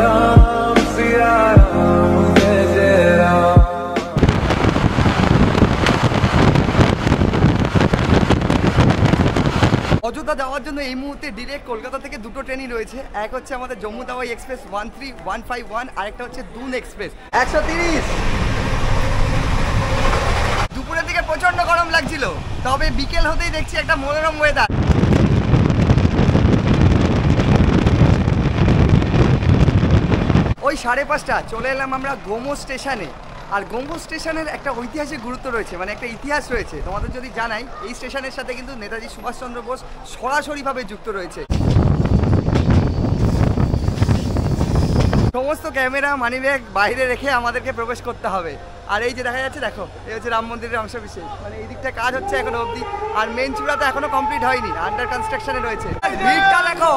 राम सिया राम जय जय राम। অযোধ্যা যাওয়ার জন্য এই মুহূর্তে ডিরেক্ট কলকাতা থেকে দুটো ট্রেনই রয়েছে। এক হচ্ছে আমাদের জম্মু তাওয়াই এক্সপ্রেস 13151, আরেকটা হচ্ছে দুন এক্সপ্রেস 130। দুপুরের দিকে প্রচন্ড গরম লাগছিল, তবে বিকেল হতেই দেখছি একটা মনোরম ওয়েদার। ওই 5:30 চলে এলাম আমরা গোমো স্টেশনে। আর গোমো স্টেশনের একটা ঐতিহাসিক গুরুত্ব রয়েছে, মানে একটা ইতিহাস রয়েছে। তোমাদের যদি জানাই, এই স্টেশনের সাথে কিন্তু নেতাজি সুভাষচন্দ্র বোস সরাসরিভাবে যুক্ত রয়েছে। সমস্ত ক্যামেরা মানিব্যাগ বাইরে রেখে আমাদেরকে প্রবেশ করতে হবে। আর এই যে দেখা যাচ্ছে, দেখো, এই হচ্ছে রাম মন্দিরের অংশবিশেষ। মানে এই দিকটা কাজ হচ্ছে এখনো অবধি, আর মেন চূড়াটা এখনো কমপ্লিট হয়নি, আন্ডার কনস্ট্রাকশনে রয়েছে। ভিড়টা দেখো,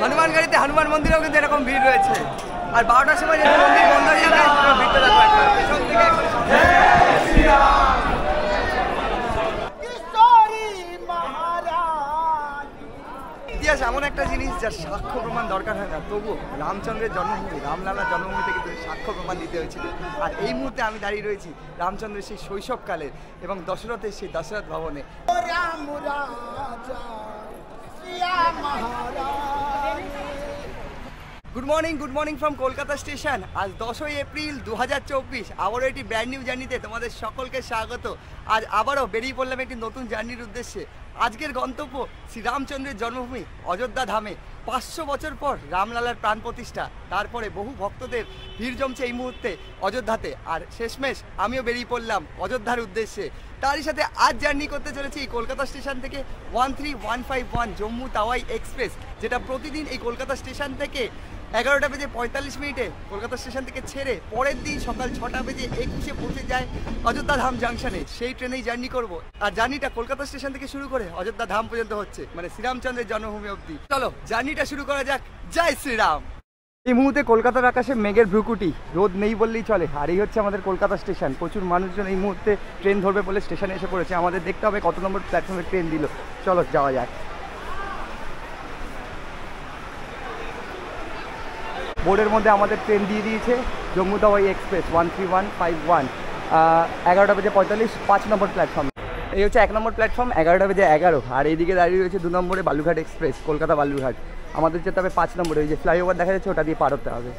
হনুমান গাড়িতে হনুমান মন্দিরেও কিন্তু এরকম ভিড় রয়েছে। আর 12টার সময় যেহেতু মন্দির বন্ধ হয়ে যাবে, ভিড়টা দেখো পেছন থেকে। ইতিহাস এমন একটা জিনিস যার সাক্ষ্য প্রমাণ দরকার হয় না, তবু রামচন্দ্রের জন্মভূমি, রামলালার জন্মভূমিতে কিন্তু সাক্ষ্য প্রমাণ দিতে হয়েছিল। আর এই মুহূর্তে আমি দাঁড়িয়ে রয়েছি রামচন্দ্রের সেই শৈশবকালের এবং দশরথের সেই দশরথ ভবনে। Good morning from Kolkata station. আজ 10ই এপ্রিল 2024। আবারও একটি ব্র্যান্ড নিউ জার্নিতে তোমাদের সকলকে স্বাগত। আজ আবারও বেরিয়ে পড়লাম একটি নতুন জার্নির উদ্দেশ্যে। আজকের গন্তব্য শ্রীরামচন্দ্রের জন্মভূমি অযোধ্যা ধামে। 500 বছর পর রামলালার প্রাণ প্রতিষ্ঠা, তারপরে বহু ভক্তদের ভিড় জমছে এই মুহূর্তে অযোধ্যাতে। আর শেষমেশ আমিও বেরিয়ে পড়লাম অযোধ্যার উদ্দেশ্যে। তারই সাথে আজ জার্নি করতে চলেছি এই কলকাতা স্টেশন থেকে 13151 জম্মু তাওয়াই এক্সপ্রেস, যেটা প্রতিদিন এই কলকাতা স্টেশন থেকে 11:45 কলকাতা স্টেশন থেকে ছেড়ে পরের দিন সকাল 6:21 পৌঁছে যায় অযোধ্যা ধাম জাংশনে। সেই ট্রেনেই জার্নি করব। আর জার্নিটা কলকাতা স্টেশন থেকে শুরু করে অযোধ্যা ধাম পর্যন্ত হচ্ছে, মানে শ্রীরামচন্দ্রের জন্মভূমি অবধি। চলো জার্নিটা শুরু করা যাক। জয় শ্রীরাম। এই মুহূর্তে কলকাতার আকাশে মেঘের ভ্রুকুটি, রোদ নেই বললেই চলে। আর এই হচ্ছে আমাদের কলকাতা স্টেশন। প্রচুর মানুষজন এই মুহূর্তে ট্রেন ধরবে বলে স্টেশনে এসে পড়েছে। আমাদের দেখতে হবে কত নম্বর প্ল্যাটফর্মে ট্রেন দিল। চলো যাওয়া যাক। বোর্ডের মধ্যে আমাদের ট্রেন দিয়ে দিয়েছে জম্মু তাওয়াই এক্সপ্রেস 13151, 11:45, 5 নম্বর প্ল্যাটফর্ম। এই হচ্ছে 1 নম্বর প্ল্যাটফর্ম, 11:11। আর এইদিকে দাঁড়িয়ে রয়েছে 2 নম্বরে বালুঘাট এক্সপ্রেস, কলকাতা বালুঘাট। আমাদের যেতে হবে 5 নম্বরে, ওই যে ফ্লাইওভার দেখা যাচ্ছে ওটা দিয়ে পার হতে হবে।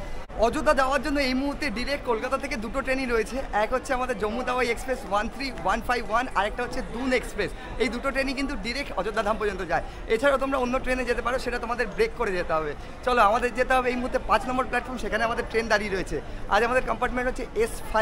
অযোধ্যা যাওয়ার জন্য এই মুহূর্তে ডিরেক্ট কলকাতা থেকে দুটো ট্রেনই রয়েছে। এক হচ্ছে আমাদের জম্মু তাওয়াই এক্সপ্রেস 13151, আরেকটা হচ্ছে দুন এক্সপ্রেস। এই দুটো ট্রেনই কিন্তু ডিরেক্ট অযোধ্যা ধাম পর্যন্ত যায়। এছাড়াও তোমরা অন্য ট্রেনে যেতে পারো, সেটা তোমাদের ব্রেক করে যেতে হবে। চলো আমাদের যেতে হবে এই মুহূর্তে 5 নম্বর প্ল্যাটফর্ম, সেখানে আমাদের ট্রেন দাঁড়িয়ে রয়েছে। আজ আমাদের কম্পার্টমেন্ট হচ্ছে S5।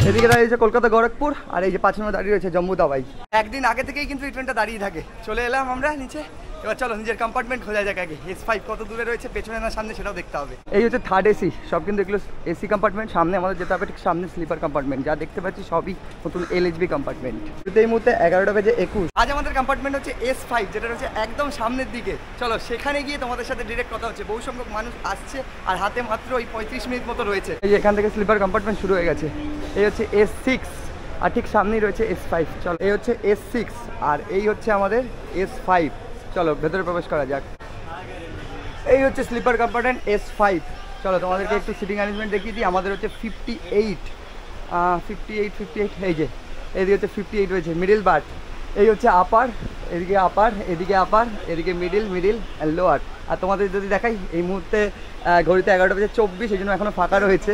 এদিকে দাঁড়িয়েছে কলকাতা গোরখপুর, আর এই যে 5 নম্বর দাঁড়িয়ে রয়েছে জম্মু তাওয়াই। একদিন আগে থেকেই কিন্তু এই ট্রেনটা দাঁড়িয়ে থাকে। চলে এলাম আমরা নিচে। এবার চলো নিজের কম্পার্টমেন্ট খোঁজা যাক আগে। S5 কত দূরে রয়েছে, পেছনে না সামনে, সেটাও দেখতে হবে। এই হচ্ছে থার্ড এসি, সব কিন্তু এগুলো এসি কম্পার্টমেন্ট। সামনে আমাদের যেতে হবে ঠিক সামনে স্লিপার কম্পার্টমেন্ট, যা দেখতে পাচ্ছি সবই নতুন LHB কম্পার্টমেন্ট। কিন্তু এই মুহূর্তে 11:21। আজ আমাদের কম্পার্টমেন্ট হচ্ছে S5, যেটা হচ্ছে একদম সামনের দিকে। চলো সেখানে গিয়ে তোমাদের সাথে ডিরেক্ট কথা হচ্ছে। বহু সংখ্যক মানুষ আসছে, আর হাতে মাত্র ওই 35 মিনিট মতো রয়েছে। এই যে এখান থেকে স্লিপার কম্পার্টমেন্ট শুরু হয়ে গেছে। এই হচ্ছে S6, আর ঠিক সামনেই রয়েছে S5। চলো এই হচ্ছে S6, আর এই হচ্ছে আমাদের S5। চলো ভেতরে প্রবেশ করা যাক। এই হচ্ছে স্লিপার কম্পার্টমেন্ট S5। চলো তোমাদেরকে একটু সিটিং অ্যারেঞ্জমেন্ট দেখিয়ে দিই। আমাদের হচ্ছে 58, এই যে এদিকে হচ্ছে 58 রয়েছে মিডিল বার্থ। এই হচ্ছে আপার, এদিকে আপার, এদিকে আপার, এদিকে মিডিল অ্যান্ড লোয়ার। আর তোমাদের যদি দেখাই, এই মুহূর্তে ঘড়িতে 11:24, এই জন্য এখনও ফাঁকা রয়েছে।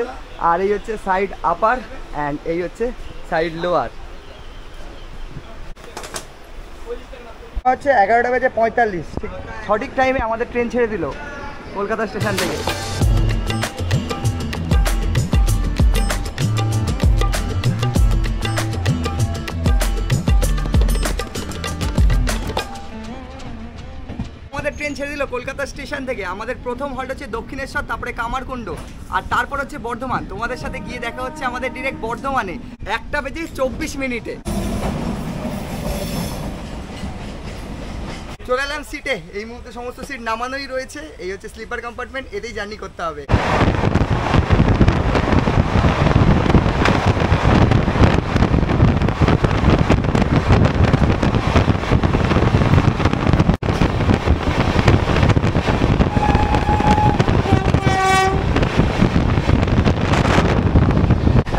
আর এই হচ্ছে সাইড আপার অ্যান্ড এই হচ্ছে সাইড লোয়ার। হচ্ছে 11:45, ঠিক সঠিক টাইমে আমাদের ট্রেন ছেড়ে দিল কলকাতা স্টেশন থেকে। আমাদের ট্রেন ছেড়ে দিল কলকাতা স্টেশন থেকে। আমাদের প্রথম হল্ট হচ্ছে দক্ষিণেশ্বর, তারপরে কামারকুণ্ড, আর তারপর হচ্ছে বর্ধমান। তোমাদের সাথে গিয়ে দেখা হচ্ছে আমাদের ডিরেক্ট বর্ধমানে 1:24। চলে এলাম সিটে। এই মুহূর্তে সমস্ত সিট নামানোই রয়েছে। এই হচ্ছে স্লিপার কম্পার্টমেন্ট, এতেই জার্নি করতে হবে।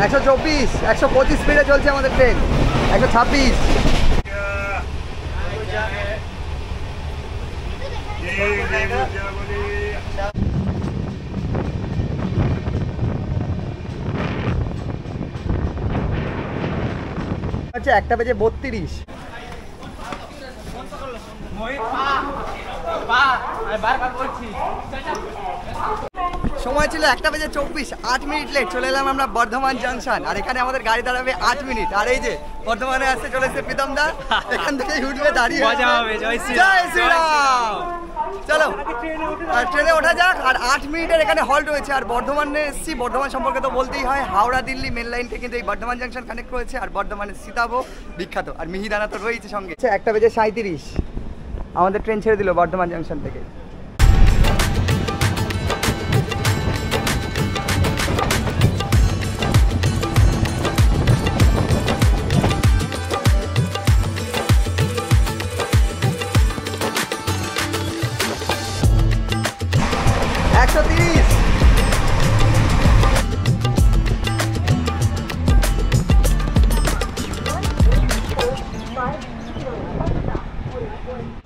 একশো 24, 125 স্পিডে চলছে আমাদের ট্রেন। 126। আচ্ছা 1টা বেজে 32। সময় ছিল 1টা বেজে 24, 8 মিনিট লেট। চলে এলাম আমরা বর্ধমান জাংশন, আর এখানে আমাদের গাড়ি দাঁড়াবে 8 মিনিট। আর এই যে বর্ধমানে আসতে চলেছে প্রীতম দা, এখান থেকে উঠবে দাঁড়িয়ে। জয় শ্রীরাম। চলো আর ট্রেনে ওঠা যাক। আর 8 মিনিটের এখানে হল্ট রয়েছে। আর বর্ধমানে এসেছি, বর্ধমান সম্পর্কে তো বলতেই হয়। হাওড়া দিল্লি মেন লাইনকে কিন্তু এই বর্ধমান জাংশন কানেক্ট করেছে। আর বর্ধমানের সীতাভোগ বিখ্যাত, আর মিহিদানা তো রয়েছে সঙ্গে। 1টা বেজে 37 আমাদের ট্রেন ছেড়ে দিল বর্ধমান জাংশন থেকে।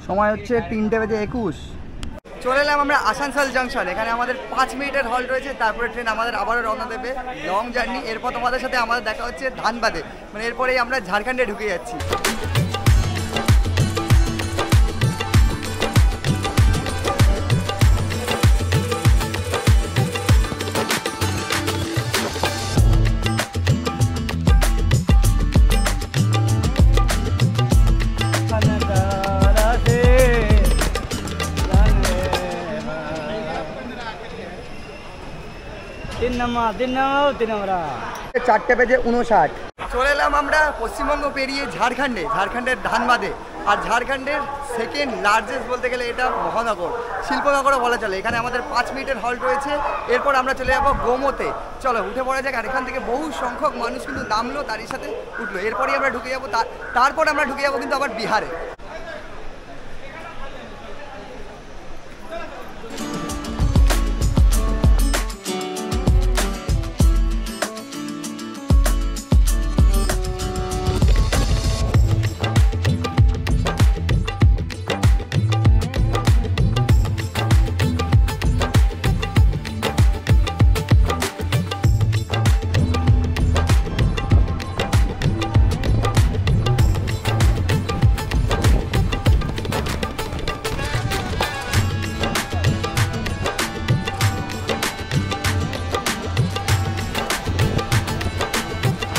সময় হচ্ছে 3টে বেজে 21। চলে এলাম আমরা আসানসোল জাংশন। এখানে আমাদের 5 মিনিটের হল্ট রয়েছে। তারপরে ট্রেন আমাদের আবারও রওনা দেবে, লং জার্নি। এরপর তোমাদের সাথে আমাদের দেখা হচ্ছে ধানবাদে, মানে এরপরেই আমরা ঝাড়খণ্ডে ঢুকে যাচ্ছি। চারটে বেজে 59। চলে এলাম আমরা পশ্চিমবঙ্গ পেরিয়ে ঝাড়খণ্ডের ধানবাদে। আর ঝাড়খণ্ডের সেকেন্ড লার্জেস্ট বলতে গেলে এটা মহানগর, শিল্পনগরও বলা চলে। এখানে আমাদের 5 মিনিটের হল্ট রয়েছে। এরপর আমরা চলে যাবো গোমোতে। চলো উঠে পড়া যাক। আর এখান থেকে বহু সংখ্যক মানুষ কিন্তু নামলো, তারই সাথে উঠলো। এরপরই আমরা ঢুকে যাবো, তারপর আমরা ঢুকে যাবো কিন্তু আবার বিহারে।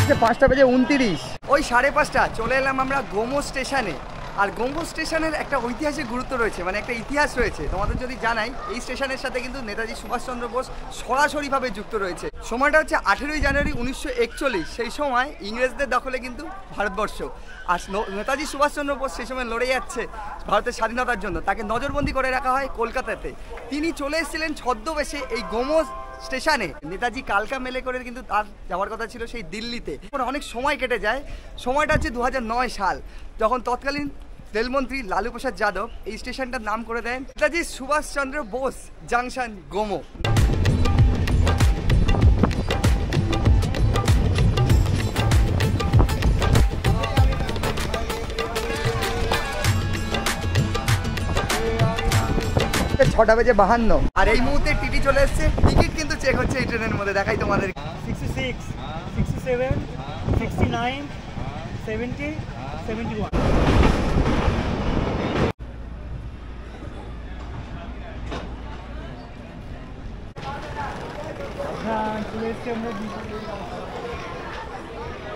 হচ্ছে 5টা বেজে 29। ওই 5:30 চলে এলাম আমরা গোমো স্টেশনে। আর গোমো স্টেশনের একটা ঐতিহাসিক গুরুত্ব রয়েছে, মানে একটা ইতিহাস রয়েছে। তোমাদের যদি জানাই, এই স্টেশনের সাথে কিন্তু নেতাজি সুভাষচন্দ্র বোস সরাসরিভাবে যুক্ত রয়েছে। সময়টা হচ্ছে 18ই জানুয়ারি 1941। সেই সময় ইংরেজদের দখলে কিন্তু ভারতবর্ষ। আর নেতাজি সুভাষচন্দ্র বোস সেই সময় লড়ে যাচ্ছে ভারতের স্বাধীনতার জন্য। তাকে নজরবন্দি করে রাখা হয় কলকাতাতে। তিনি চলে এসেছিলেন ছদ্মবেশে এই গোমো স্টেশনে। নেতাজি কালকা মেলে করে কিন্তু তার যাওয়ার কথা ছিল সেই দিল্লিতে। অনেক সময় কেটে যায়। সময়টা হচ্ছে 2009 সাল, যখন তৎকালীন রেলমন্ত্রী লালু প্রসাদ যাদব এই স্টেশনটার নাম করে দেন নেতাজি সুভাষচন্দ্র বোস জাংশন গোমো। ছটা বেজে 52। আর এই মুহূর্তে টিটি চলে এসছে। টিকিট কিন্তু চেক হচ্ছে এই ট্রেনের মধ্যে। দেখাই তোমাদের। 66, 67, 69, 70, 71।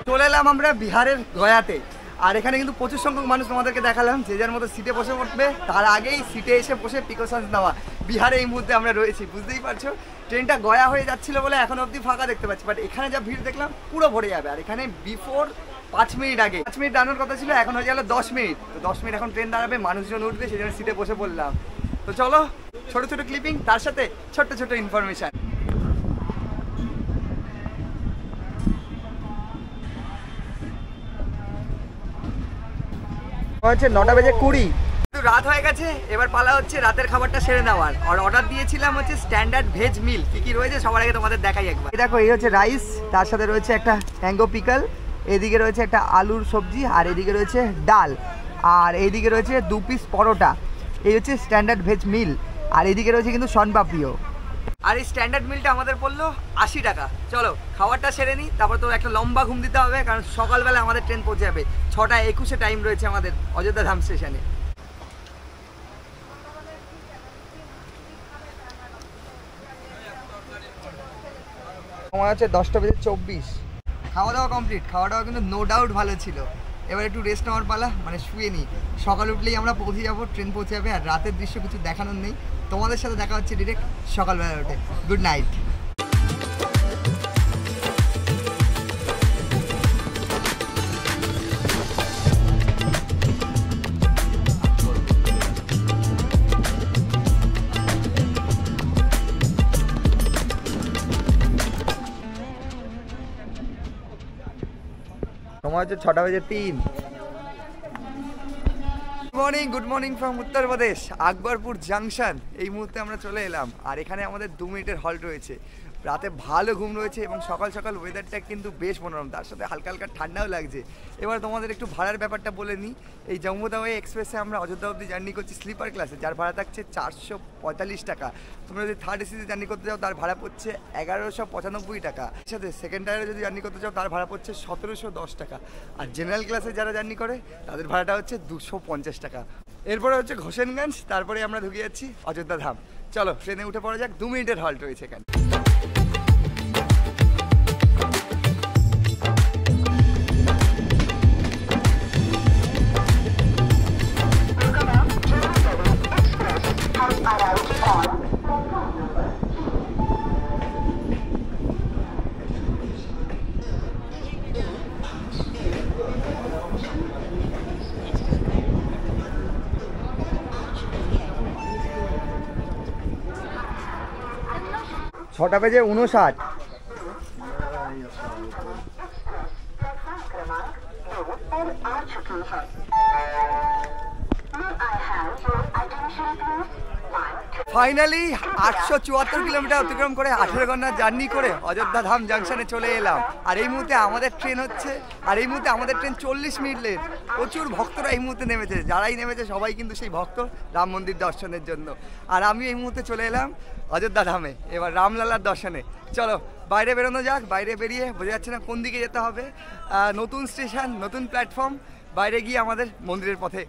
চলে এলাম আমরা বিহারের গয়াতে। আর এখানে কিন্তু প্রচুর সংখ্যক মানুষ তোমাদেরকে দেখালাম, যে যার মতো সিটে বসে পড়বে। তার আগেই সিটে এসে বসে প্রিকশনস নেওয়া। বিহারে এই মুহূর্তে আমরা রয়েছি, বুঝতেই পারছো। ট্রেনটা গয়া হয়ে যাচ্ছিল বলে এখন অবধি ফাঁকা দেখতে পাচ্ছি, বাট এখানে যা ভিড় দেখলাম পুরো ভরে যাবে। আর এখানে বিফোর 5 মিনিট আগে। 5 মিনিট দাঁড়ানোর কথা ছিল, এখন হয়ে গেল 10 মিনিট। তো 10 মিনিট এখন ট্রেন দাঁড়াবে, মানুষজন উঠবে, সেই জন্য সিটে বসে পড়লাম। তো চলো, ছোট ছোট ক্লিপিং, তার সাথে ছোট্ট ছোট ইনফরমেশন। হচ্ছে 9টা বেজে 20, রাত হয়ে গেছে। এবার পালা হচ্ছে রাতের খাবারটা সেরে নেওয়ার। আর অর্ডার দিয়েছিলাম হচ্ছে স্ট্যান্ডার্ড ভেজ মিল। কি কি রয়েছে সবার আগে তোমাদের দেখাই একবার। দেখো, এই হচ্ছে রাইস, তার সাথে রয়েছে একটা ট্যাঙ্গো পিকল, এদিকে রয়েছে একটা আলুর সবজি, আর এদিকে রয়েছে ডাল, আর এইদিকে রয়েছে 2 পিস পরোটা। এই হচ্ছে স্ট্যান্ডার্ড ভেজ মিল। আর এদিকে রয়েছে কিন্তু শনপাপড়িও। আর এই স্ট্যান্ডার্ড মিলটা আমাদের পড়লো 80 টাকা। চলো খাবারটা সেরে নিই, তারপর তো একটা লম্বা ঘুম দিতে হবে, কারণ সকালবেলা আমাদের ট্রেন পৌঁছে যাবে। 6টা 21-এ টাইম রয়েছে আমাদের অযোধ্যা ধাম স্টেশনে। সময় হচ্ছে 10টা বেজে 24। খাওয়া দাওয়া কমপ্লিট। খাওয়া দাওয়া কিন্তু নো ডাউট ভালো ছিল। এবার একটু রেস্ট নেওয়ার পালা, মানে শুয়ে নিই। সকাল উঠলেই আমরা পৌঁছে যাবো, ট্রেন পৌঁছে যাবে। আর রাতের দৃশ্য কিছু দেখানোর নেই, তোমাদের সাথে দেখা হচ্ছে ডিরেক্ট সকালবেলা উঠে। Good night. সময় হচ্ছে 6টা বেজে 3। Good morning from Uttar Pradesh, Akbarpur junction. এই মুহূর্তে আমরা চলে এলাম, আর এখানে আমাদের 2 মিনিটের হল্ট রয়েছে। রাতে ভালো ঘুম রয়েছে এবং সকাল সকাল ওয়েদারটা কিন্তু বেশ মনোরম, তার সাথে হালকা হালকা ঠান্ডাও লাগছে। এবার তোমাদের একটু ভাড়ার ব্যাপারটা বলে নিই। এই জম্মু তাওয়াই এক্সপ্রেসে আমরা অযোধ্যা অবধি জার্নি করছি স্লিপার ক্লাসে, যার ভাড়া থাকছে 445 টাকা। তোমরা যদি থার্ড এসিতে জার্নি করতে চাও তার ভাড়া পড়ছে 1195 টাকা। এর সাথে সেকেন্ড টায়ারে যদি জার্নি করতে চাও তার ভাড়া পড়ছে 1710 টাকা। আর জেনারেল ক্লাসে যারা জার্নি করে তাদের ভাড়াটা হচ্ছে 250 টাকা। এরপরে হচ্ছে ঘোষেনগঞ্জ, তারপরে আমরা ঢুকে যাচ্ছি অযোধ্যা ধাম। চলো ট্রেনে উঠে পড়া যাক। 2 মিনিটের হল্ট রয়েছে এখানে। ছটা বেজে 59। ফাইনালি 874 কিলোমিটার অতিক্রম করে 18 ঘন্টা জার্নি করে অযোধ্যা ধাম জাংশনে চলে এলাম। আর এই মুহূর্তে আমাদের ট্রেন 40 মিনিট লেট। প্রচুর ভক্তরা এই মুহূর্তে নেমেছে, যারাই নেমেছে সবাই কিন্তু সেই ভক্ত রাম মন্দির দর্শনের জন্য। আর আমি এই মুহূর্তে চলে এলাম অযোধ্যা ধামে, এবার রামলালার দর্শনে। চলো বাইরে বেরোনো যাক। বাইরে বেরিয়ে বোঝা যাচ্ছে না কোন দিকে যেতে হবে। নতুন স্টেশন, নতুন প্ল্যাটফর্ম, বাইরে গিয়ে আমাদের মন্দিরের পথে।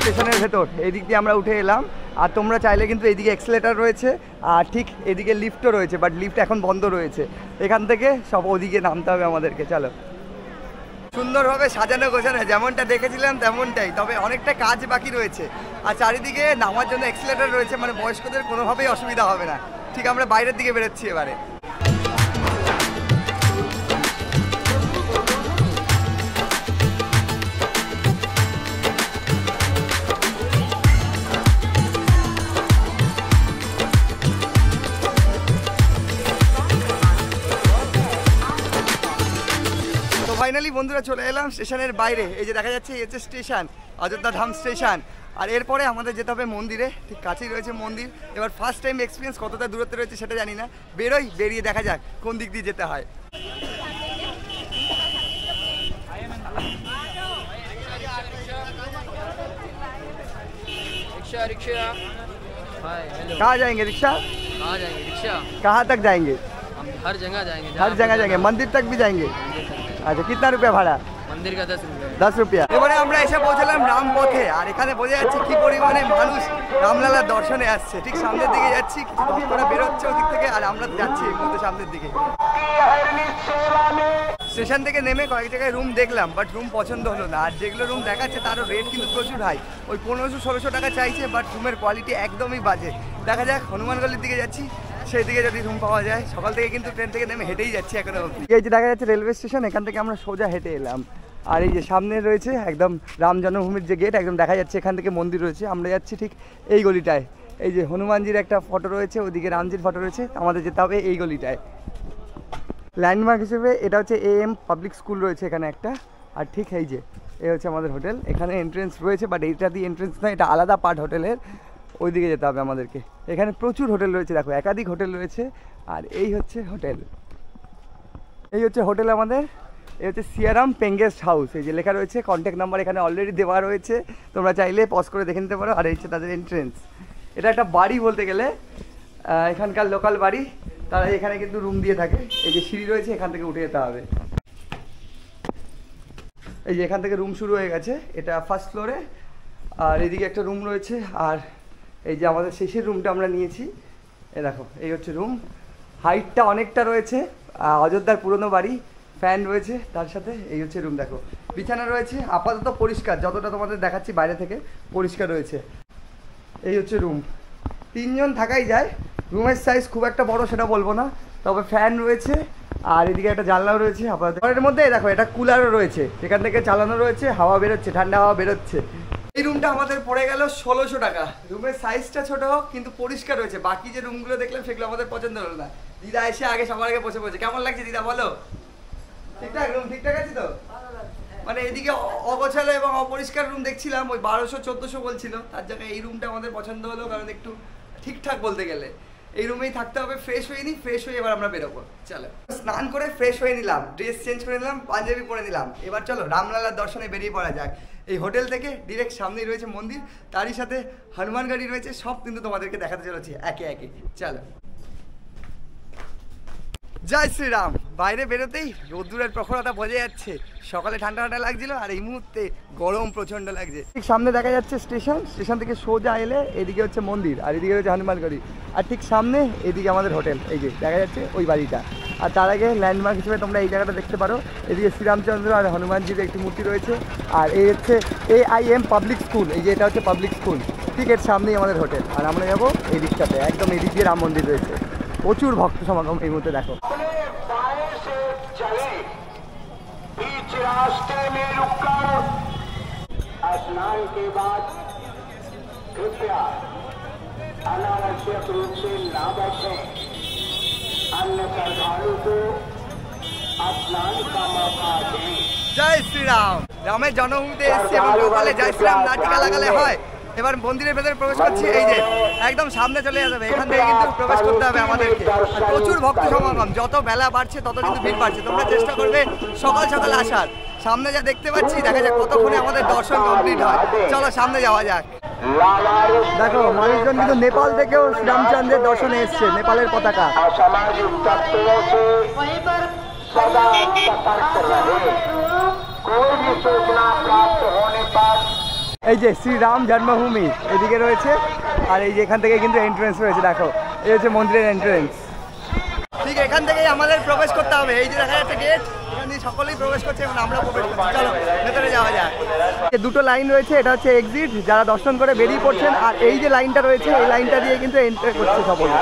স্টেশনের ভেতর এই দিক দিয়ে আমরা উঠে এলাম। আর তোমরা চাইলে কিন্তু এইদিকে এক্সেলেটার রয়েছে, আর ঠিক এদিকে লিফটও রয়েছে, বাট লিফট এখন বন্ধ রয়েছে। এখান থেকে সব ওদিকে নামতে হবে আমাদেরকে। চলো, সুন্দরভাবে সাজানো গোছানো, যেমনটা দেখেছিলাম তেমনটাই, তবে অনেকটা কাজ বাকি রয়েছে। আর চারিদিকে নামার জন্য এক্সেলেটার রয়েছে, মানে বয়স্কদের কোনোভাবেই অসুবিধা হবে না। ঠিক আমরা বাইরের দিকে বেরোচ্ছি এবারে। ফাইনালি বন্ধুরা চলে এলাম স্টেশনের বাইরে। এই যে দেখা যাচ্ছে এই হচ্ছে স্টেশন, অযোধ্যা ধাম স্টেশন। আর এরপরে আমাদের যেতে হবে মন্দিরে, ঠিক কাছেই রয়েছে মন্দির। এবার ফার্স্ট টাইম এক্সপিরিয়েন্স, কতটা দূরত্বে রয়েছে সেটা জানি না। বেরোই, বেরিয়ে দেখা যাক কোন দিক দিয়ে যেতে হয়। कहाँ जाएंगे? रिक्शा? कहाँ जाएंगे? रिक्शा? कहाँ तक जाएंगे? हम हर जगह जाएंगे। हर जगह जाएंगे, मंदिर तक भी जाएंगे। अच्छा, कितना रुपया भाड़ा? मंदिर का 10 रुपये। 10 रुपया। এবারে আমরা এসে পৌঁছলাম রামপথে। আর এখানে বোঝা যাচ্ছে কি পরিমাণে মানুষ রামলালার দর্শনে আসছে। ঠিক সামনের দিকে যাচ্ছি, কিছু ভক্তরা বেরোচ্ছে ওদিক থেকে, আর আমরা যাচ্ছি এই মুহূর্তে সামনের দিকে। স্টেশন থেকে নেমে কয়েক জায়গায় রুম দেখলাম, বাট রুম পছন্দ হলো না। আর যেগুলো রুম দেখাচ্ছে তারও রেট কিন্তু প্রচুর হাই, ওই 1500-1600 টাকা চাইছে, বাট রুমের কোয়ালিটি একদমই বাজে। দেখা যাক, হনুমানগলির দিকে যাচ্ছি, সেই দিকে যদি রুম পাওয়া যায়। সকাল থেকে কিন্তু ট্রেন থেকে নেমে হেঁটেই যাচ্ছি এখনো অবধি। এই যে দেখা যাচ্ছে রেলওয়ে স্টেশন, এখান থেকে আমরা সোজা হেঁটে এলাম। আর এই যে সামনে রয়েছে একদম রাম জন্মভূমির যে গেট, একদম দেখা যাচ্ছে এখান থেকে মন্দির রয়েছে। আমরা যাচ্ছি ঠিক এই গলিটায়, এই যে হনুমানজির একটা ফটো রয়েছে, ওদিকে রামজির ফটো রয়েছে, আমাদের যেতে হবে এই গলিটায়। ল্যান্ডমার্ক হিসেবে এটা হচ্ছে AM পাবলিক স্কুল রয়েছে এখানে একটা। আর ঠিক এই যে এই হচ্ছে আমাদের হোটেল, এখানে এন্ট্রেন্স রয়েছে, বাট এইটা দিয়ে এন্ট্রেন্স নয়, এটা আলাদা পার্ট হোটেলের, ওইদিকে যেতে হবে আমাদেরকে। এখানে প্রচুর হোটেল রয়েছে, দেখো একাধিক হোটেল রয়েছে। আর এই হচ্ছে হোটেল, এই হচ্ছে হোটেল আমাদের। এই হচ্ছে সিয়ারাম পেঙ্গেস্ট হাউস, এই যে লেখা রয়েছে, কন্ট্যাক্ট নাম্বার এখানে অলরেডি দেওয়া রয়েছে, তোমরা চাইলে পজ করে দেখে নিতে পারো। আর এই হচ্ছে তাদের এন্ট্রেন্স। এটা একটা বাড়ি বলতে গেলে, এখানকার লোকাল বাড়ি, তারা এখানে কিন্তু রুম দিয়ে থাকে। এই যে সিঁড়ি রয়েছে, এখান থেকে উঠে যেতে হবে। এই যে এখান থেকে রুম শুরু হয়ে গেছে, এটা ফার্স্ট ফ্লোরে। আর এদিকে একটা রুম রয়েছে, আর এই যে আমাদের শেষের রুমটা আমরা নিয়েছি, এ দেখো এই হচ্ছে রুম। হাইটটা অনেকটা রয়েছে, অযোধ্যার পুরনো বাড়ি, ফ্যান রয়েছে তার সাথে। এই হচ্ছে রুম, দেখো বিছানা রয়েছে, আপাতত পরিষ্কার, যতটা তোমাদের দেখাচ্ছি বাইরে থেকে পরিষ্কার রয়েছে। এই হচ্ছে রুম, 3 জন থাকাই যায়। রুমের সাইজ খুব একটা বড় সেটা বলবো না, তবে ফ্যান রয়েছে। আর এদিকে একটা জানলাও রয়েছে আপাতত। ঘরের মধ্যে দেখো এটা কুলারও রয়েছে, এখান থেকে চালানো রয়েছে, হাওয়া বেরোচ্ছে, ঠান্ডা হাওয়া বেরোচ্ছে। এই রুমটা আমাদের পড়ে গেল 1600 টাকা। রুমের সাইজটা ছোট হোক কিন্তু পরিষ্কার রয়েছে। বাকি যে রুমগুলো দেখলাম সেগুলো আমাদের পছন্দ হলো না। দিদা এসে আগে সবার আগে বসে পড়েছে। কেমন লাগছে দিদা বলো? ঠিকঠাক রুম ঠিকঠাক আছে তো? মানে এদিকে অগোছালো এবং অপরিষ্কার রুম দেখছিলাম, ওই 1200-1400 বলছিল, তার জায়গায় এই রুমটা আমাদের পছন্দ হলো, কারণ একটু ঠিকঠাক বলতে গেলে। এই রুমেই থাকতে হবে। ফ্রেশ হয়ে নিই, ফ্রেশ হয়ে এবার আমরা বেরোবো। চলো স্নান করে ফ্রেশ হয়ে নিলাম, ড্রেস চেঞ্জ করে নিলাম, পাঞ্জাবি পরে নিলাম। এবার চলো রামলালার দর্শনে বেরিয়ে পড়া যাক। এই হোটেল থেকে ডিরেক্ট সামনেই রয়েছে মন্দির, তারই সাথে হনুমান গাড়ি রয়েছে, সব কিন্তু তোমাদেরকে দেখাতে চলেছি একে একে। চলো জয় শ্রীরাম। বাইরে বেরোতেই রোদ্দুরের প্রখরতা বোঝা যাচ্ছে। সকালে ঠান্ডা ঠান্ডা লাগছিল, আর এই মুহূর্তে গরম প্রচণ্ড লাগছে। ঠিক সামনে দেখা যাচ্ছে স্টেশন, স্টেশন থেকে সোজা এলে এদিকে হচ্ছে মন্দির, আর এদিকে হচ্ছে হনুমানগড়ি। আর ঠিক সামনে এদিকে আমাদের হোটেল, এই যে দেখা যাচ্ছে ওই বাড়িটা। আর তার আগে ল্যান্ডমার্ক হিসেবে তোমরা এই জায়গাটা দেখতে পারো, এদিকে শ্রীরামচন্দ্র আর হনুমানজির একটি মূর্তি রয়েছে। আর এই হচ্ছে AIM পাবলিক স্কুল, এই যে এটা হচ্ছে পাবলিক স্কুল, ঠিক এর সামনেই আমাদের হোটেল। আর আমরা যাবো এই দিকটাতে, একদম এই দিক দিয়ে রাম মন্দির রয়েছে। প্রচুর ভক্ত সমাগম এই মুহূর্তে, দেখো। रास्ते में रुककर स्नान के बाद कृपया अनावश्यक रूप से ना बैठें। अन्य श्रद्धालु को स्नान का मौका दें। জয় শ্রীরাম। রামের জন্মভূমিতে এসেছি এবং গোপালে জয় শ্রীরাম না টিকা লাগালে হয়। এবার মন্দিরের ভেতরে প্রবেশ করছি, এই যে একদম সামনে চলে যাবে, এখান থেকে কিন্তু প্রবেশ করতে হবে আমাদেরকে। প্রচুর ভক্ত সমাগম, যত বেলা বাড়ছে তত কিন্তু ভিড় বাড়ছে। তোমরা চেষ্টা করবে সকাল সকাল আসার। সামনে যা দেখতে পাচ্ছি, দেখা যাক কতক্ষণে আমাদের দর্শন কমপ্লিট হয়। চলো সামনে যাওয়া যাক। দেখো মানুষজন কিন্তু নেপাল থেকেও শ্রীরামচন্দ্রের দর্শনে এসছে, নেপালের পতাকা। असामाजिक तत्वों से सदा सतर्क रहे। कोई भी सूचना प्राप्त होने पर এই যে শ্রীরাম জন্মভূমি এদিকে রয়েছে, আর এই যে এখান থেকে কিন্তু এন্ট্রেন্স রয়েছে, দেখো এই হচ্ছে মন্দিরের এন্ট্রেন্স। ঠিক এখান থেকেই আমাদের প্রবেশ করতে হবে। এই যে দেখা যাচ্ছে গেট, এখান দিয়ে সকলেই প্রবেশ করছে এবং আমরা প্রবেশ করছি। চলো ভেতরে যাওয়া যায়। দুটো লাইন রয়েছে, এটা হচ্ছে এক্সিট, যারা দর্শন করে বেরিয়ে পড়ছেন। আর এই যে লাইনটা রয়েছে, এই লাইনটা দিয়ে কিন্তু এন্টার করছে সকলে।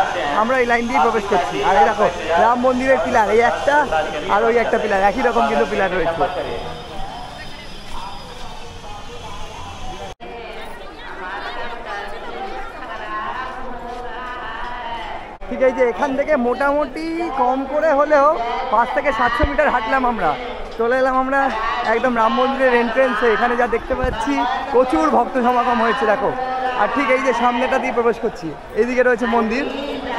আমরা এই লাইন দিয়ে প্রবেশ করছি। আর এই দেখো রাম মন্দিরের পিলার, এই একটা আর ওই একটা পিলার, একই রকম কিন্তু পিলার রয়েছে। ঠিক এই যে এখান থেকে মোটামুটি কম করে হলেও 500 থেকে 700 মিটার হাঁটলাম, আমরা চলে এলাম আমরা একদম রাম মন্দিরের এন্ট্রেন্সে। এখানে যা দেখতে পাচ্ছি প্রচুর ভক্ত সমাগম হয়েছে, দেখো। আর ঠিক এই যে সামনেটা দিয়ে প্রবেশ করছি, এইদিকে রয়েছে মন্দির।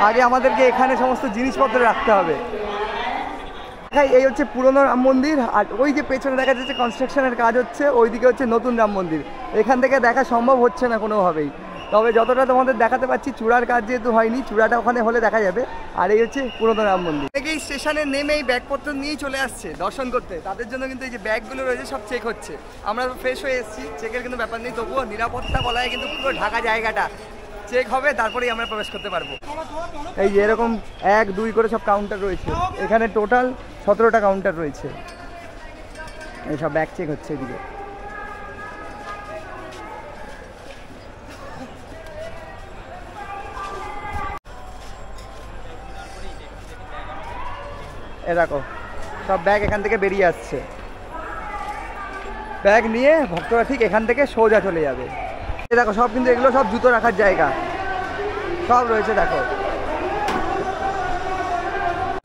আগে আমাদেরকে এখানে সমস্ত জিনিসপত্র রাখতে হবে। এই হচ্ছে পুরনো রাম মন্দির, আর ওই যে পেছনে দেখা যাচ্ছে কনস্ট্রাকশনের কাজ হচ্ছে, ওইদিকে হচ্ছে নতুন রাম মন্দির। এখান থেকে দেখা সম্ভব হচ্ছে না কোনোভাবেই, তবে যতটা তোমাদের দেখাতে পাচ্ছি চূড়ার কাজ যেহেতু হয়নি, চূড়াটা ওখানে হলে দেখা যাবে। আর এই হচ্ছে পুরনো রাম মন্দির। এই স্টেশনে নেমেই ব্যাগপত্র নিয়েই চলে আসছে দর্শন করতে, তাদের জন্য কিন্তু এই যে ব্যাগগুলো রয়েছে সব চেক হচ্ছে। আমরা ফ্রেশ হয়ে এসেছি, চেকের কিন্তু ব্যাপার নেই, তবুও নিরাপত্তা বলায় কিন্তু পুরো ঢাকা জায়গাটা চেক হবে, তারপরেই আমরা প্রবেশ করতে পারবো। এই যে এরকম 1, 2 করে সব কাউন্টার রয়েছে, এখানে টোটাল 17টা কাউন্টার রয়েছে। এইসব ব্যাগ চেক হচ্ছে এদিকে। এ দেখো সব ব্যাগ এখান থেকে বেরিয়ে আসছে, ব্যাগ নিয়ে ভক্তরা ঠিক এখান থেকে সোজা চলে যাবে। এ দেখো সব কিন্তু এগুলো সব জুতো রাখার জায়গা সব রয়েছে। দেখো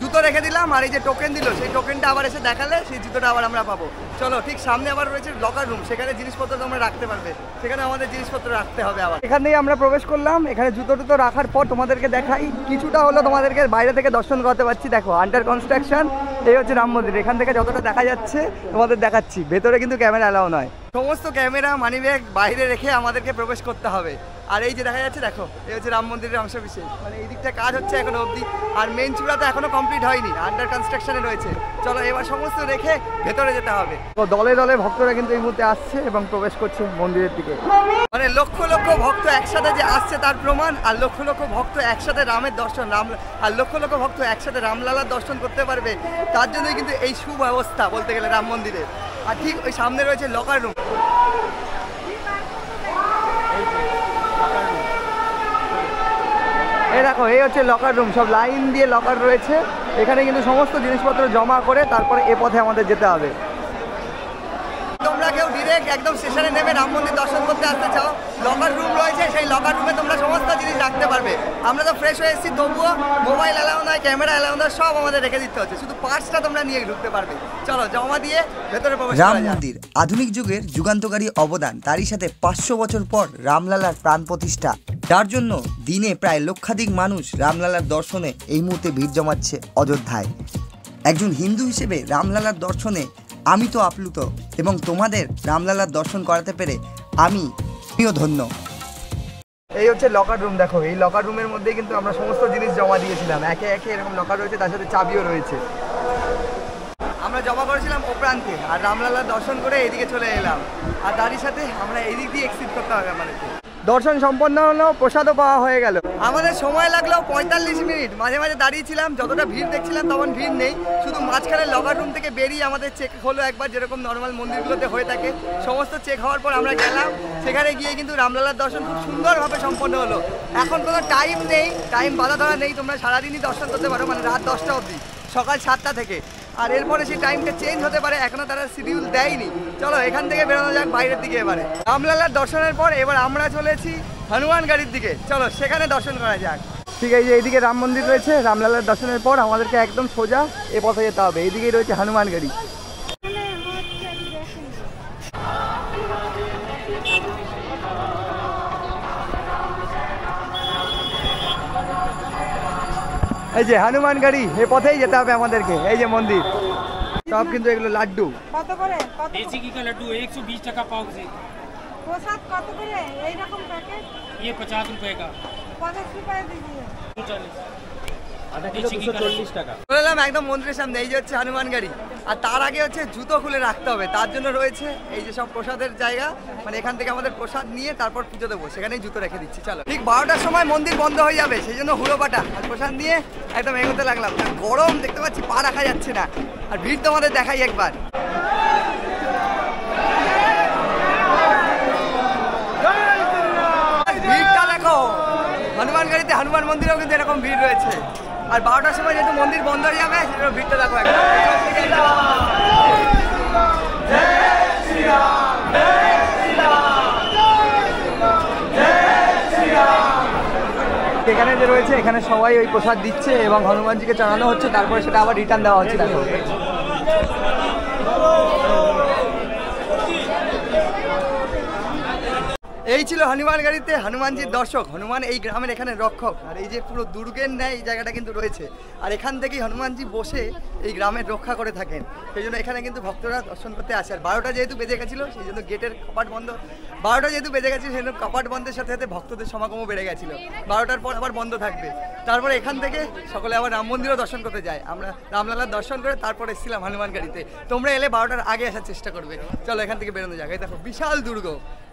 জুতো রেখে দিলাম, আর এই যে টোকেন দিল সেই টোকেনটা আবার এসে দেখালে সেই জুতোটা আবার আমরা পাবো। চলো ঠিক সামনে আবার রয়েছে লকার রুম, সেখানে জিনিসপত্র তোমরা রাখতে পারবে, সেখানে আমাদের জিনিসপত্র রাখতে হবে। আবার এখান থেকে আমরা প্রবেশ করলাম, এখানে জুতো টুতো রাখার পর তোমাদেরকে দেখাই কিছুটা হলো তোমাদেরকে বাইরে থেকে দর্শন করাতে পারছি। দেখো আন্ডার কনস্ট্রাকশন, এই হচ্ছে রাম মন্দির। এখান থেকে যতটা দেখা যাচ্ছে তোমাদের দেখাচ্ছি, ভেতরে কিন্তু ক্যামেরা অ্যালাউ নয়, সমস্ত ক্যামেরা মানি ব্যাগ বাইরে রেখে আমাদেরকে প্রবেশ করতে হবে। আর এই যে দেখা যাচ্ছে দেখো এই হচ্ছে রাম মন্দিরের অংশ বিশেষ, মানে এই দিকটা কাজ হচ্ছে এখনো অবধি, আর মেন চূড়া তো এখনো কমপ্লিট হয়নি, আন্ডার কনস্ট্রাকশনে রয়েছে। চলো এবার সমস্ত রেখে ভেতরে যেতে হবে। তো দলে দলে ভক্তরা কিন্তু এই মুহূর্তে আসছে এবং প্রবেশ করছে মন্দিরের দিকে, মানে লক্ষ লক্ষ ভক্ত একসাথে যে আসছে তার প্রমাণ। আর লক্ষ লক্ষ ভক্ত একসাথে রামের দর্শন, আর লক্ষ লক্ষ ভক্ত একসাথে রামলালার দর্শন করতে পারবে, তার জন্যই কিন্তু এই সুব্যবস্থা বলতে গেলে রাম মন্দিরে। আর ঠিক ওই সামনে রয়েছে লকার রুম। এই দেখো এই হচ্ছে লকার রুম, সব লাইন দিয়ে লকার রয়েছে, এখানে কিন্তু সমস্ত জিনিসপত্র জমা করে তারপরে এ পথে আমাদের যেতে হবে। তোমরা কেউ ডিরেক্ট একদম স্টেশনে নেমে রাম মন্দির দর্শন করতে আসতে চাও, লকার রুম রয়েছে, সেই লকার রুমে তোমরা সমস্ত জিনিস রাখতে পারবে। আমরা তো ফ্রেশ হয়ে এসেছি, তবুও মোবাইল অ্যালাউ নয়, ক্যামেরা অ্যালাউ নয়, সব আমাদের রেখে দিতে হচ্ছে, শুধু পার্সটা তোমরা নিয়ে ঢুকতে পারবে। চলো জমা দিয়ে ভেতরে প্রবেশ করা যাক। রাম মন্দির আধুনিক যুগের যুগান্তকারী অবদান, তারই সাথে 500 বছর পর রামলালার প্রাণ প্রতিষ্ঠা, যার জন্য দিনে প্রায় লক্ষাধিক মানুষ রামলালার দর্শনে এই মুহূর্তে ভিড় জমাচ্ছে অযোধ্যায়। একজন হিন্দু হিসেবে রামলালার দর্শনে আমি তো আপ্লুত, এবং তোমাদের রামলালার দর্শন করাতে পেরে আমিও ধন্য। এই হচ্ছে লকার রুম, দেখো এই লকার রুমের মধ্যে কিন্তু আমরা সমস্ত জিনিস জমা দিয়েছিলাম, একে একে এরকম লকার রয়েছে, তার সাথে চাবিও রয়েছে। আমরা জমা করেছিলাম ও প্রান্তে, আর রামলালার দর্শন করে এদিকে চলে এলাম, আর তারই সাথে আমরা এদিক দিয়ে এক্সিট করতে হবে আমাদেরকে। দর্শন সম্পন্ন হলো, প্রসাদও পাওয়া হয়ে গেল। আমাদের সময় লাগলো 45 মিনিট, মাঝে মাঝে দাঁড়িয়েছিলাম, যতটা ভিড় দেখছিলাম তখন ভিড় নেই, শুধু মাঝখানে লকার রুম থেকে বেরিয়ে আমাদের চেক হলো একবার, যেরকম নর্মাল মন্দিরগুলোতে হয়ে থাকে। সমস্ত চেক হওয়ার পর আমরা গেলাম, সেখানে গিয়ে কিন্তু রামলালার দর্শন খুব সুন্দরভাবে সম্পন্ন হলো। এখন কোনো টাইম নেই, টাইম বাধা ধরা নেই, তোমরা সারাদিনই দর্শন করতে পারো, মানে রাত 10টা অবধি, সকাল 7টা থেকে। আর এরপরে সেই টাইমটা চেঞ্জ হতে পারে, এখনো তারা শিডিউল দেয়নি। চলো এখান থেকে বেরোনো যাক বাইরের দিকে। এবারে রামলালার দর্শনের পর এবার আমরা চলেছি হনুমান গাড়ির দিকে, চলো সেখানে দর্শন করা যাক। ঠিক আছে, এইদিকে রাম মন্দির রয়েছে, রামলালার দর্শনের পর আমাদেরকে একদম সোজা এ পথে যেতে হবে, এইদিকেই রয়েছে হনুমান গাড়ি। এই যে হনুমান গাড়ি, এ পথেই যেতে হবে আমাদেরকে। এই যে মন্দির, সব কিন্তু এগুলো লাড্ডু। কত করে? देसी घी का लड्डू 120 টাকা पाव जी। প্রসাদ কত করে এই রকম প্যাকেট? ये 50 रुपए का। 50 रुपए दीजिए। 40 आधा किलो 240 টাকা। চলে এলাম একদম মন্দিরের সামনে, এই যে হচ্ছে হনুমান গাড়ি। আর তার আগে হচ্ছে জুতো খুলে রাখতে হবে, তার জন্য রয়েছে এই যে সব প্রসাদের জায়গা, মানে এখান থেকে আমাদের প্রসাদ নিয়ে তারপর পুজো দেবো, সেখানেই জুতো রেখে দিচ্ছি। চলো ঠিক 12টার সময় মন্দির বন্ধ হয়ে যাবে, সেই জন্য হুড়োপাটা আর প্রসাদ নিয়ে একদম এগোতে লাগলাম। গরম দেখতে পাচ্ছি, পা রাখা যাচ্ছে না, আর ভিড় তোমাদের দেখাই একবার। ভিড়টা দেখো, হনুমান গাড়িতে হনুমান মন্দিরেও কিন্তু এরকম ভিড় রয়েছে। আর 12টার সময় যেহেতু মন্দির বন্ধ হয়ে যাবে, সেটা ভিড়টা দেখো একদম। এখানে যে রয়েছে, এখানে সবাই ওই প্রসাদ দিচ্ছে এবং হনুমানজিকে চড়ানো হচ্ছে, তারপরে সেটা আবার রিটার্ন দেওয়া হচ্ছে। দেখো এই ছিল হনুমান গাড়িতে হনুমানজির দর্শক। হনুমান এই গ্রামের এখানে রক্ষক, আর এই যে পুরো দুর্গের ন্যায় এই জায়গাটা কিন্তু রয়েছে, আর এখান থেকেই হনুমানজি বসে এই গ্রামের রক্ষা করে থাকেন। সেই জন্য এখানে কিন্তু ভক্তরা দর্শন করতে আসে। আর 12টা যেহেতু বেজে গেছিলো, সেই জন্য গেটের কপাট বন্ধ, 12টা যেহেতু বেজে গেছে সেই জন্য কপাট বন্ধের সাথে সাথে ভক্তদের সমাগমও বেড়ে গেছিলো। 12টার পর আবার বন্ধ থাকবে, তারপরে এখান থেকে সকলে আবার রাম মন্দিরও দর্শন করতে যায়। আমরা রামলালার দর্শন করে তারপর এসেছিলাম হনুমান গাড়িতে। তোমরা এলে 12টার আগে আসার চেষ্টা করবে। চলো এখান থেকে বেরোনো যাক। এই দেখো বিশাল দুর্গ,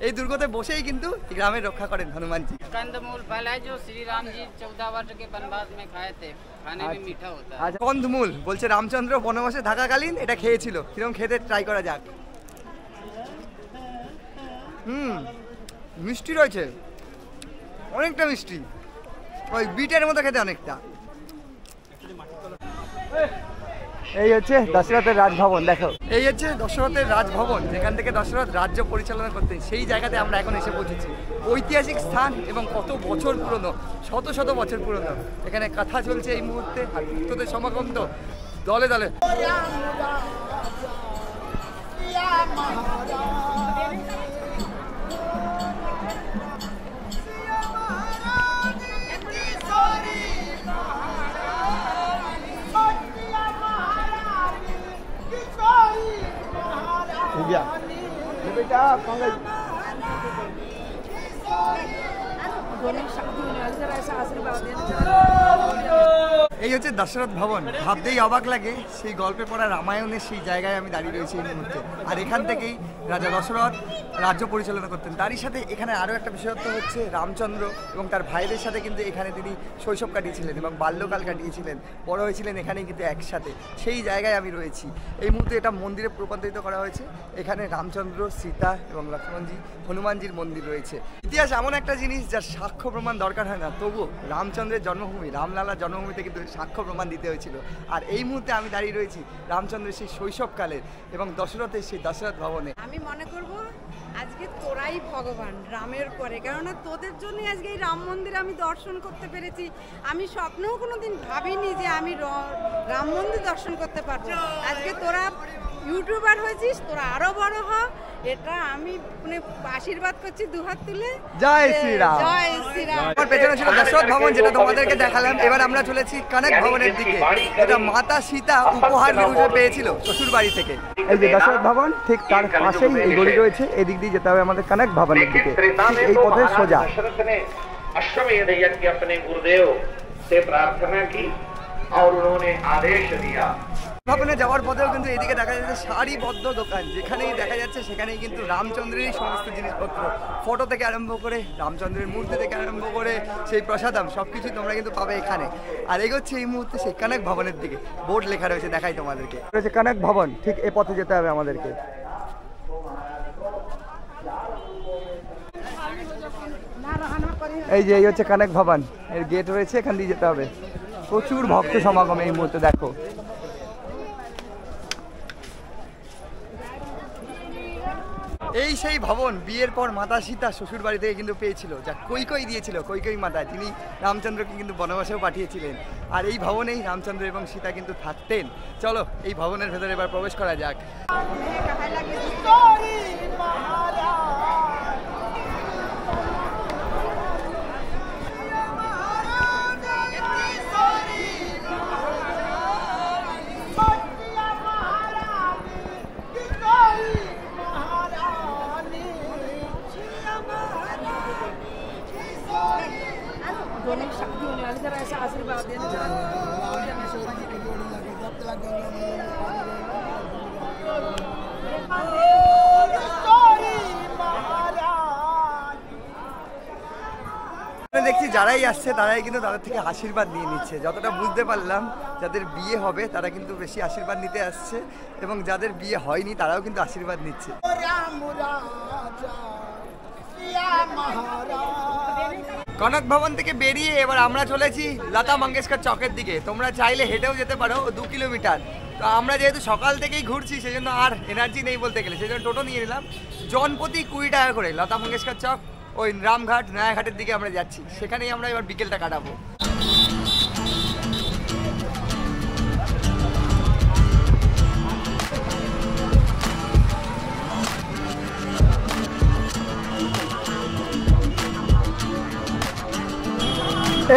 এই দুর্গতে বসেই কিন্তু গ্রামের রক্ষা করেন হনুমানজি। कंदमूल फल है जो श्री राम जी 14 वर्ष के वनवास में खाए थे, खाने में मीठा होता है। আচ্ছা, কন্দমূল বলছে রামচন্দ্র বনবাসে থাকাকালীন এটা খেয়েছিল, কিরকম খেতে ট্রাই করা যাক। মিষ্টি রয়েছে, অনেকটা মিষ্টি, ওই বিটের মতো খেতে অনেকটা। এই হচ্ছে দশরথের রাজভবন, দেখো এই হচ্ছে দশরথের রাজভবন, যেখান থেকে দশরথ রাজ্য পরিচালনা করতেন। সেই জায়গাতে আমরা এখন এসে পৌঁছেছি। ঐতিহাসিক স্থান এবং কত বছর পুরনো, শত শত বছর পুরনো। এখানে কথা চলছে এই মুহূর্তে, আর ভক্তদের সমাগম তো দলে দলে। এই হচ্ছে দশরথ ভবন। ভাবতেই অবাক লাগে সেই গল্পে পড়া রামায়ণের সেই জায়গায় আমি দাঁড়িয়ে রয়েছি এই মুহূর্তে। আর এখান থেকেই রাজা দশরথ রাজ্য পরিচালনা করতেন। তারই সাথে এখানে আরও একটা বিশেষত্ব হচ্ছে রামচন্দ্র এবং তার ভাইদের সাথে কিন্তু এখানে তিনি শৈশব কাটিয়েছিলেন এবং বাল্যকাল কাটিয়েছিলেন, বড় হয়েছিলেন এখানেই কিন্তু একসাথে। সেই জায়গায় আমি রয়েছি এই মুহূর্তে। এটা মন্দিরে রূপান্তরিত করা হয়েছে। এখানে রামচন্দ্র, সীতা এবং লক্ষ্মণজি, হনুমানজির মন্দির রয়েছে। ইতিহাস এমন একটা জিনিস যার সাক্ষ্য প্রমাণ দরকার হয় না, তবুও রামচন্দ্রের জন্মভূমি রামলালার জন্মভূমিতে কিন্তু সাক্ষ্য প্রমাণ দিতে হয়েছিল। আর এই মুহূর্তে আমি দাঁড়িয়ে রয়েছি রামচন্দ্রের সেই শৈশবকালের এবং দশরথের সেই দশরথ ভবনে। আমি মনে করব আজকে তোরাই ভগবান রামের পরে, কেননা তোদের জন্য আজকে এই রাম মন্দির আমি দর্শন করতে পেরেছি। আমি স্বপ্নেও কোনোদিন ভাবিনি যে আমি রাম মন্দির দর্শন করতে পারবো। আজকে তোরা ইউটিউবার হয়েছিস, তোরা আরো বড় হ, এটা আমি মানে আশীর্বাদ করছি দুহাত তুলে। জয় শ্রীরাম। জয় শ্রীরাম। আমার পেছনে ছিল দশরথ ভবন, যেটা তোমাদেরকে দেখালাম। এবার আমরা চলেছি কনক ভবনের দিকে, যেটা মাতা সীতা উপহার হিসেবে পেয়েছিল শ্বশুর বাড়ি থেকে। এই যে দশরথ ভবন, ঠিক তার পাশেই এই গলি রয়েছে। এদিক দিয়ে যেতে হবে আমাদের কনক ভবনের দিকে, ঠিক এই পথে সোজা। अश्वमेध यज्ञ अपने गुरुदेव से प्रार्थना की और उन्होंने आदेश दिया। ভবনে যাওয়ার পথেও কিন্তু এদিকে দেখা যাচ্ছে সারিবদ্ধ দোকান, যেখানেই দেখা যাচ্ছে সেখানেই কিন্তু রামচন্দ্রেরই সমস্ত জিনিসপত্র, ফটো থেকে আরম্ভ করে রামচন্দ্রের মূর্তি থেকে আরম্ভ করে সেই প্রসাদাম সব কিছুই তোমরা কিন্তু পাবে এখানে। আর এগোচ্ছে এই মুহূর্তে সেই কনক ভবনের দিকে। বোর্ড লেখা রয়েছে, দেখাই তোমাদেরকে, রয়েছে কনক ভবন। ঠিক এ পথে যেতে হবে আমাদেরকে। এই যে এই হচ্ছে কনক ভবন, এর গেট রয়েছে, এখান দিয়ে যেতে হবে। প্রচুর ভক্ত সমাগম এই মুহূর্তে, দেখো। এই সেই ভবন বিয়ের পর মাতা সীতা শ্বশুর বাড়ি থেকে কিন্তু পেয়েছিল, যা কৈকেয়ী দিয়েছিল, কৈকেয়ী মাতা, যিনি রামচন্দ্রকে কিন্তু বনবাসেও পাঠিয়েছিলেন। আর এই ভবনেই রামচন্দ্র এবং সীতা কিন্তু থাকতেন। চলো এই ভবনের ভেতরে এবার প্রবেশ করা যাক। দেখছি যারাই আসছে তারাই কিন্তু তাদের থেকে আশীর্বাদ নিয়ে নিচ্ছে। যতটা বুঝতে পারলাম, যাদের বিয়ে হবে তারা কিন্তু বেশি আশীর্বাদ নিতে আসছে, এবং যাদের বিয়ে হয়নি তারাও কিন্তু আশীর্বাদ নিচ্ছে। কনক ভবন থেকে বেরিয়ে এবার আমরা চলেছি লতা মঙ্গেশকর চকের দিকে। তোমরা চাইলে হেঁটেও যেতে পারো 2 কিলোমিটার। তো আমরা যেহেতু সকাল থেকেই ঘুরছি, সেই জন্য আর এনার্জি নেই বলতে গেলে, সেই জন্য টোটো নিয়ে নিলাম। জনপ্রতি 20 টাকা করে লতা মঙ্গেশকর চক, ওই রামঘাট নয়াঘাটের দিকে আমরা যাচ্ছি। সেখানেই আমরা এবার বিকেলটা কাটাবো।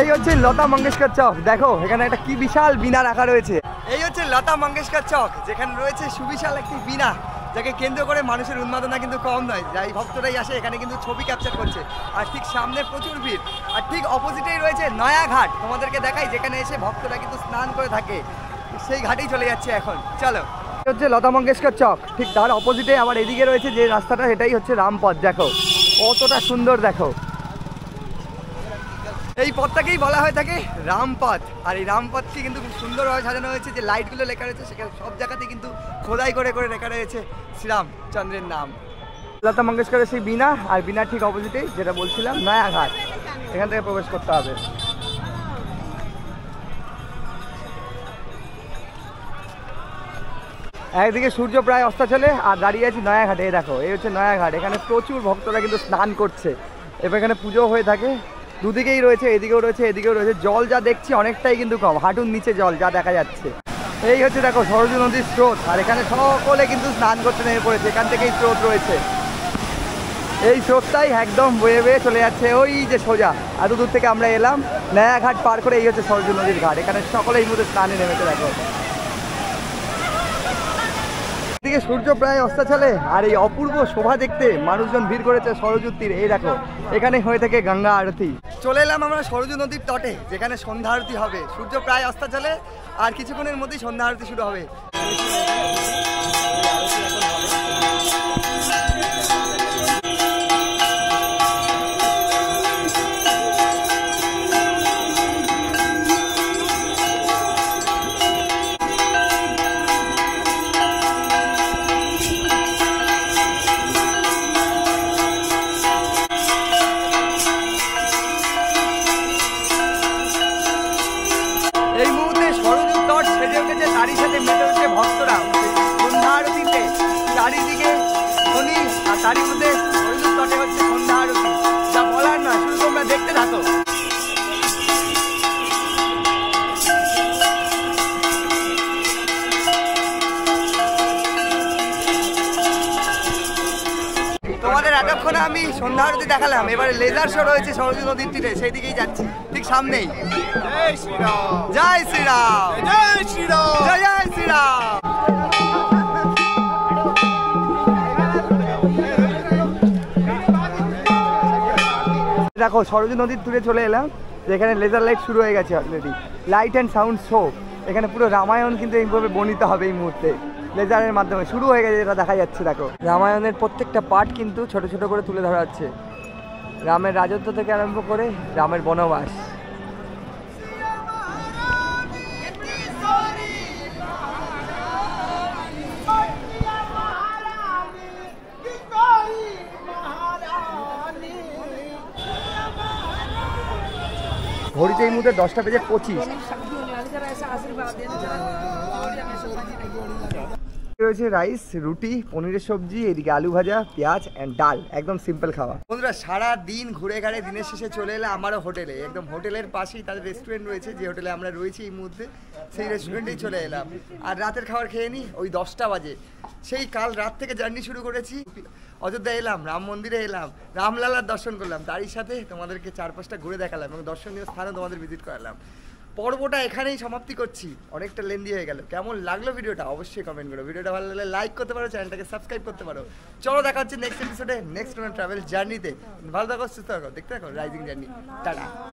এই হচ্ছে লতা মঙ্গেশকর চক, দেখো এখানে একটা কি বিশাল বীণা রাখা রয়েছে। এই হচ্ছে লতা মঙ্গেশকর চক, যেখানে রয়েছে সুবিশাল একটি বীণা, যাকে কেন্দ্র করে মানুষের উন্মাদনা কিন্তু কম নয়। যাই ভক্তরাই আসে এখানে কিন্তু ছবি ক্যাপচার করছে। আর ঠিক সামনে প্রচুর ভিড়, আর ঠিক অপোজিটেই রয়েছে নয়াঘাট। তোমাদেরকে দেখাই, যেখানে এসে ভক্তরা কিন্তু স্নান করে থাকে। সেই ঘাটেই চলে যাচ্ছে এখন, চলো। হচ্ছে লতা মঙ্গেশকর চক, ঠিক তার অপোজিটে আবার এদিকে রয়েছে যে রাস্তাটা, সেটাই হচ্ছে রামপথ। দেখো কতটা সুন্দর, দেখো এই পথটাকেই বলা হয়ে থাকে রামপথ। আর এই রামপথটি কিন্তু খুব সুন্দরভাবে সাজানো হয়েছে, যে লাইটগুলো লেখা রয়েছে সেখানে সব জায়গাতে কিন্তু খোদাই করে করে লেখা রয়েছে শ্রীরামচন্দ্রের নাম। লতা মঙ্গেশকরের সেই বিনা, আর বিনার ঠিক অপোজিটেই যেটা বলছিলাম নয়াঘাট, এখান থেকে প্রবেশ করতে হবে। একদিকে সূর্য প্রায় অস্তাচলে আর দাঁড়িয়ে আছি নয়াঘাটে। দেখো এই হচ্ছে নয়াঘাট, এখানে প্রচুর ভক্তরা কিন্তু স্নান করছে, এবার এখানে পুজো হয়ে থাকে। দুদিকেই রয়েছে, এদিকেও রয়েছে এদিকেও রয়েছে। জল যা দেখছি অনেকটাই কিন্তু কম, হাঁটুর নিচে জল যা দেখা যাচ্ছে। এই হচ্ছে দেখো সরজু নদীর স্রোত, আর এখানে সকলে কিন্তু স্নান করতে নেমে পড়েছে। এখান থেকেই স্রোত রয়েছে, এই স্রোতটাই একদম বয়ে বয়ে চলে যাচ্ছে ওই যে সোজা। এত দূর থেকে আমরা এলাম নয়াঘাট পার করে, এই হচ্ছে সরজু নদীর ঘাট। এখানে সকলে এই মুহূর্তে স্নানে নেমেছে। দেখো এদিকে সূর্য প্রায় অস্তাচলে, আর এই অপূর্ব শোভা দেখতে মানুষজন ভিড় করেছে সরজুর তীরে। এই দেখো এখানে হয়ে থাকে গঙ্গা আরতি। চলে এলাম আমরা সরজু নদীর তটে, যেখানে সন্ধ্যা আরতি হবে। সূর্য প্রায় অস্তাচলে, আর কিছুক্ষণের মধ্যেই সন্ধ্যা আরতি শুরু হবে। তারই সাথে মেতে উঠছে ভক্তরা সন্ধ্যা আরতিতে। চারিদিকে ধ্বনি, আর তারই মধ্যে সরজুর তটে হচ্ছে সন্ধ্যা আরতি। যা বলার নয়, শুধু তোমরা দেখতে থাকো। তোমাদের এতক্ষণে আমি সন্ধ্যা আরতি দেখালাম, এবারে লেজার শো রয়েছে সরজু নদীর তীরে, সেই দিকেই যাচ্ছি, ঠিক সামনেই। জয় শ্রীরাম, জয় শ্রীরাম, জয় শ্রীরাম, জয় জয় শ্রীরাম। দেখো সরজু নদীর তীরে চলে এলাম, যেখানে লেজার লাইট শুরু হয়ে গেছে already. Light and sound show, এখানে পুরো রামায়ণ কিন্তু এইভাবে বর্ণিত হবে এই মুহূর্তে লেজারের মাধ্যমে। শুরু হয়ে গেছে, যেটা দেখা যাচ্ছে। দেখো রামায়ণের প্রত্যেকটা পার্ট কিন্তু ছোট ছোট করে তুলে ধরা হচ্ছে, রামের রাজত্ব থেকে আরম্ভ করে রামের বনবাস। ঘড়িতে এই মুহূর্তে 10:25। রয়েছে রাইস, রুটি, পনিরের সবজি, এদিকে আলু ভাজা, পেঁয়াজ অ্যান্ড ডাল, একদম সিম্পল খাওয়া। বন্ধুরা সারা দিন ঘুরে ঘাড়ে দিনের শেষে চলে এলে আমারও হোটেলে, একদম হোটেলের পাশেই তাদের রেস্টুরেন্ট রয়েছে, যে হোটেলে আমরা রয়েছি এই মুহূর্তে সেই রেস্টুরেন্টেই চলে এলাম। আর রাতের খাবার খেয়ে নিই ওই 10টা বাজে। সেই কাল রাত থেকে জার্নি শুরু করেছি, অযোধ্যা এলাম, রাম মন্দিরে এলাম, রামলালার দর্শন করলাম, তারই সাথে তোমাদেরকে 4-5টা ঘুরে দেখালাম এবং দর্শনীয় স্থানে তোমাদের ভিজিট করালাম। পর্বটা এখানেই সমাপ্তি করছি, অনেকটা লেন্দি হয়ে গেল। কেমন লাগলো ভিডিওটা অবশ্যই কমেন্ট করো। ভিডিওটা ভালো লাগলে লাইক করতে পারো, চ্যানেলটাকে সাবস্ক্রাইব করতে পারো। চলো দেখা হচ্ছে নেক্সট এপিসোডে, নেক্সট কোনো ট্রাভেল জার্নিতে। ভালো থাকো, সুস্থ থাকো, দেখতে থাকো রাইজিং জার্নি। টাটা।